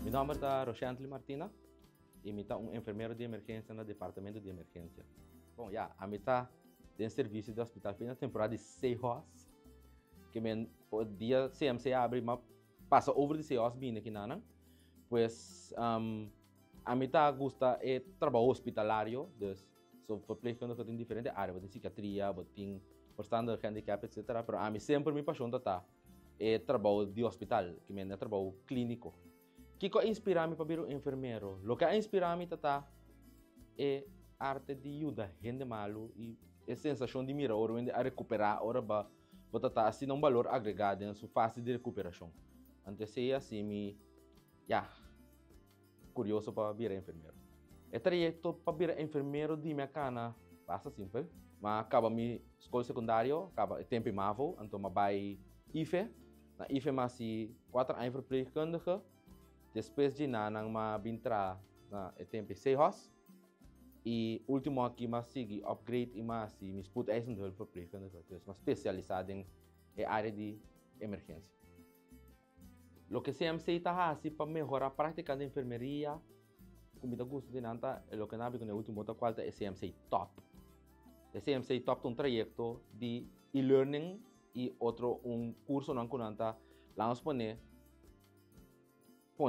Mi nome é Rochelle Martina e eu sou enfermeiro de emergência no departamento de emergência. Bom, a mim está em serviço de hospital na temporada de 6 horas, que o dia CMC abre, mas passa over de 6 horas bem aqui não. Pois a mim gosta é trabalho hospitalário, so verpleegkundige que tem diferente áreas, tem psiquiatria, tem verstandig handicap, etc. Mas a mim sempre me apaixona é trabalho de hospital, que é trabalho clínico. O que inspira me para ser um enfermeiro? O que inspira me é a arte de ajudar gente malo e a sensação de mirar a recuperar, para assim um valor agregado em sua fase de recuperação. Então, é assim, curioso para ser enfermeiro. O trajeto para ser enfermeiro de minha cana passa simples, mas acaba minha escola secundária, acaba tempo mavo, então eu vai IFE, na IFE mas 4 anos verpleegkundige. Depois de nana bintra na tempo 6 horas e último aqui mas sigue upgrade e mas me spoed eisendul verpleegkundige, então mas especializado em área de emergência. O que CMC está assim para melhorar a prática de enfermeria, como eu gosto de nanta, o que nabi com o último qual é CMC Top. O CMC Top é um trajeto de e-learning e outro curso não conanta lá nos põe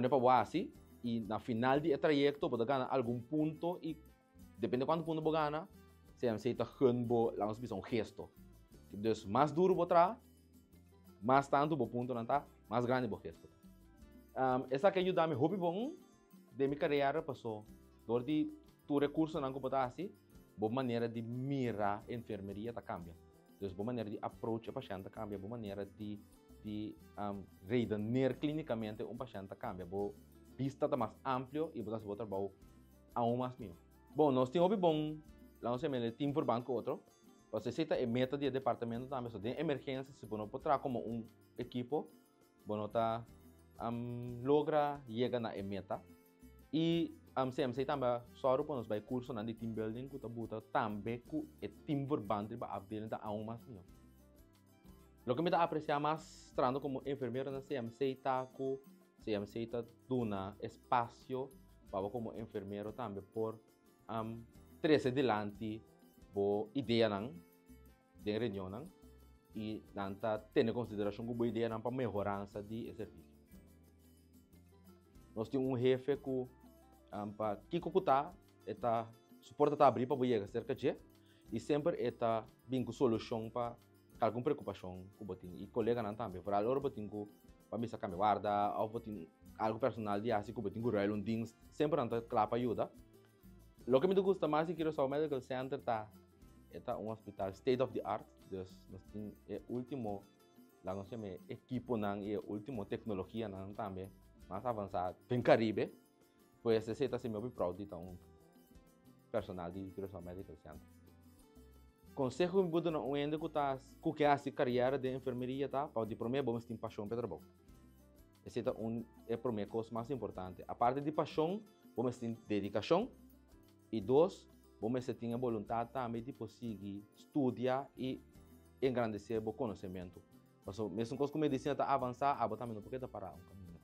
para base e na final do trajeto pode ganhar algum ponto e depende de quanto ponto você ganha, CMC está ganhando lá nos um gesto. Então, mais duro você tra, mais tanto o ponto não está, mais grande o gesto. Essa que ajuda a me hobby bom de minha carreira passou. Durante o recurso não que assim, boa maneira de mirar a enfermeria está cambia. Então, boa maneira de approach o paciente cambia, boa maneira de redener clinicamente paciente cambia. A vista está mais ampla e você pode trabalhar aún mais melhor. Bom, nós temos bom, lá nós temos time por banco outro. Você cita a meta do departamento também, de emergência, se você pode como equipo, você logra chegar na meta. E CMC também só para nós vai curso de team building, que também com o time por banco para abrir aún mais melhor. O que me dá apreciar mais trando como enfermeiro na CMC CMC está dando espaço para como enfermeiro também por trazer adelante a ideia de reunião e nanta ter em consideração como ideia para melhorar de serviço. Nós temos jefe que para que está suporta abrir para chegar cerca de e sempre está bem com solução para alguma preocupação que você tem. E colega não também. Por algo você tem que para me sacar guarda ou você tem algo personal de assim que você tem que realizar things sempre não está claro para ajuda. O que me gusta mais é que o Medical Center está hospital state of the art. Então nós temos o último lá nós temos equipo e a última tecnologia também mais avançada em Caribe. Pois esse está sendo muito proud de personal de Curaçao Medical Center. Conselho que eu dou ainda que a carreira de enfermeria para de primeiro vamos ter paixão para trabalho. Esse é para mim a coisa mais importante. A parte de paixão, vamos ter dedicação e vamos ter a vontade também de conseguir estudar e engrandecer o conhecimento. Mesmo que a medicina está avançada, também não pode parar um caminho.